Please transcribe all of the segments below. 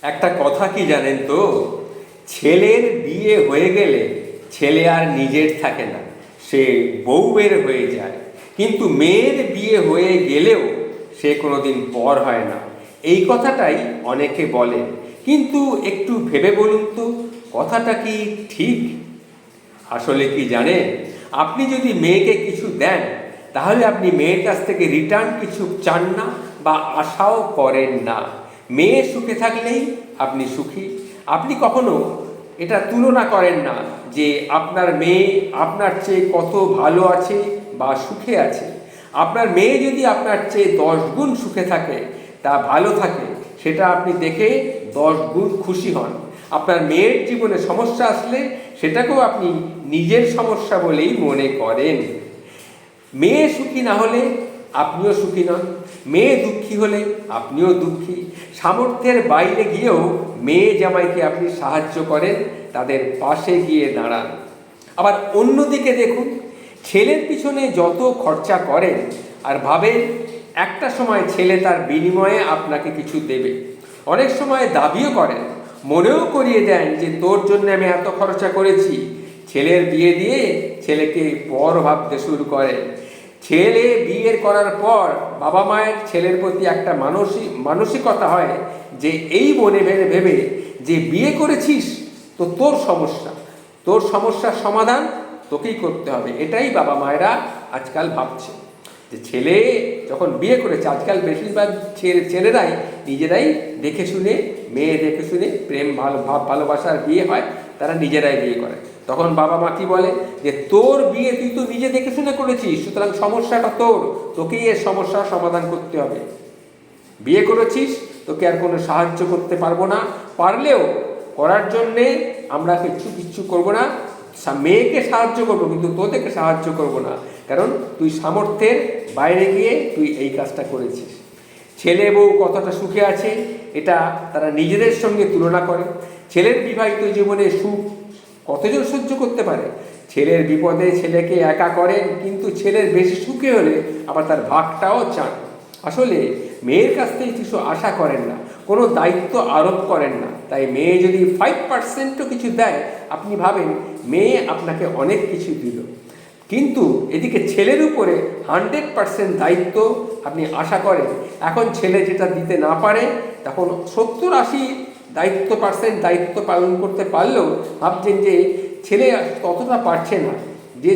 একটা কথা কি জানেন তো, ছেলের বিয়ে হয়ে গেলে ছেলে আর নিজের থাকে না, সে বউয়ের হয়ে যায়। কিন্তু মেয়ের বিয়ে হয়ে গেলেও সে কোনোদিন পর হয় না। এই কথাটাই অনেকে বলে, কিন্তু একটু ভেবে বলুন তো, কথাটা কি ঠিক? আসলে কি জানেন, আপনি যদি মেয়েকে কিছু দেন, তাহলে আপনি মেয়ের কাছ থেকে রিটার্ন কিছু চান না বা আশাও করেন না। মেয়ে সুখে থাকলেই আপনি সুখী। আপনি কখনো এটা তুলনা করেন না যে আপনার মেয়ে আপনার চেয়ে কত ভালো আছে বা সুখে আছে। আপনার মেয়ে যদি আপনার চেয়ে 10 গুণ সুখে থাকে, তা ভালো থাকে, সেটা আপনি দেখে 10 গুণ খুশি হন। আপনার মেয়ের জীবনে সমস্যা আসলে সেটাকেও আপনি নিজের সমস্যা বলেই মনে করেন। মেয়ে সুখী না হলে আপনিও সুখী নন, মেয়ে দুঃখী হলে আপনিও দুঃখী। সামর্থ্যের বাইরে গিয়েও মেয়ে জামাইকে আপনি সাহায্য করেন, তাদের পাশে গিয়ে দাঁড়ান। আবার অন্যদিকে দেখুন, ছেলের পিছনে যত খরচা করেন আর ভাবেন একটা সময় ছেলে তার বিনিময়ে আপনাকে কিছু দেবে। অনেক সময় দাবিও করেন, মনেও করিয়ে দেন যে তোর জন্য আমি এত খরচা করেছি। ছেলের বিয়ে দিয়ে ছেলেকে পর ভাবতে শুরু করে। ছেলে বিয়ের করার পর বাবা মায়ের ছেলের প্রতি একটা মানসিকতা হয় যে এই মনে ভেবে ভেবে যে বিয়ে করেছিস তো তোর সমস্যার সমাধান তোকেই করতে হবে। এটাই বাবা মায়েরা আজকাল ভাবছে যে ছেলে যখন বিয়ে করেছে, আজকাল বেশিরভাগ ছেলেরাই নিজেরাই দেখে শুনে, মেয়ে দেখে শুনে প্রেম ভালোবাসার বিয়ে হয়, তারা নিজেরাই বিয়ে করে। তখন বাবা মা কি বলে যে তোর বিয়ে তুই তো নিজে দেখে শুনে করেছিস, সুতরাং সমস্যাটা তোকেই এর সমস্যার সমাধান করতে হবে। বিয়ে করেছিস, তোকে আর কোনো সাহায্য করতে পারবো না, পারলেও করার জন্যে আমরা কিচ্ছু করবো না। মেয়েকে সাহায্য করবো, কিন্তু তোদেরকে সাহায্য করবো না, কারণ তুই সামর্থ্যের বাইরে গিয়ে তুই এই কাজটা করেছিস। ছেলে বউ কতটা সুখে আছে এটা তারা নিজেদের সঙ্গে তুলনা করে। ছেলের বিবাহিত জীবনে সুখ কতজন সহ্য করতে পারে? ছেলের বিপদে ছেলেকে একা করেন, কিন্তু ছেলের বেশি সুখে হলে আবার তার ভাগটাও চান। আসলে মেয়ের কাছ থেকে কিছু আশা করেন না, কোনো দায়িত্ব আরোপ করেন না। তাই মেয়ে যদি 5%ও কিছু দেয়, আপনি ভাবেন মেয়ে আপনাকে অনেক কিছু দিল। কিন্তু এদিকে ছেলের উপরে 100% দায়িত্ব আপনি আশা করেন। এখন ছেলে যেটা দিতে না পারে, তখন 70-80 দায়িত্ব পালন করতে পারলেও ভাবছেন যে ছেলে ততটা পারছে না, যে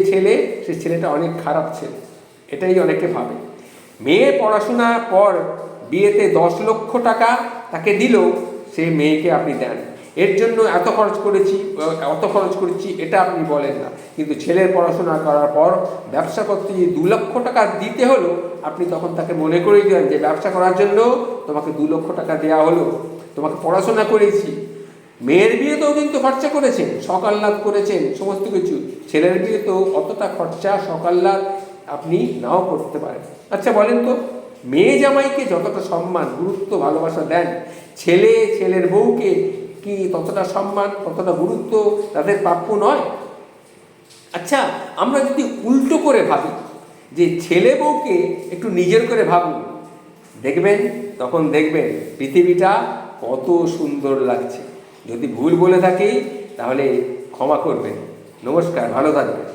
সে ছেলেটা অনেক খারাপ ছেলে। এটাই অনেকে ভাবে। মেয়ে পড়াশোনার পর বিয়েতে 10 লক্ষ টাকা তাকে দিল, সেই মেয়েকে আপনি দেন, এর জন্য এত খরচ করেছি এটা আপনি বলেন না। কিন্তু ছেলের পড়াশোনা করার পর ব্যবসা করতে গিয়ে 2 লক্ষ টাকা দিতে হলো, আপনি তখন তাকে মনে করিয়ে দেন যে ব্যবসা করার জন্য তোমাকে 2 লক্ষ টাকা দেওয়া হলো, তোমাকে পড়াশোনা করেছি। মেয়ের বিয়েতেও কিন্তু খরচা করেছেন, সকাল্লাদ করেছেন, সমস্ত কিছু। ছেলের বিয়েতেও অতটা খরচা সকাল্লাদ আপনি নাও করতে পারেন। আচ্ছা বলেন তো, মেয়ে জামাইকে যতটা সম্মান, গুরুত্ব, ভালোবাসা দেন, ছেলের বউকে কি ততটা সম্মান, ততটা গুরুত্ব তাদের প্রাপ্য নয়? আচ্ছা, আমরা যদি উল্টো করে ভাবি যে ছেলে বউকে একটু নিজের করে ভাবুন, তখন দেখবেন পৃথিবীটা কত সুন্দর লাগছে। যদি ভুল বলে থাকি তাহলে ক্ষমা করবেন। নমস্কার, ভালো থাকবেন।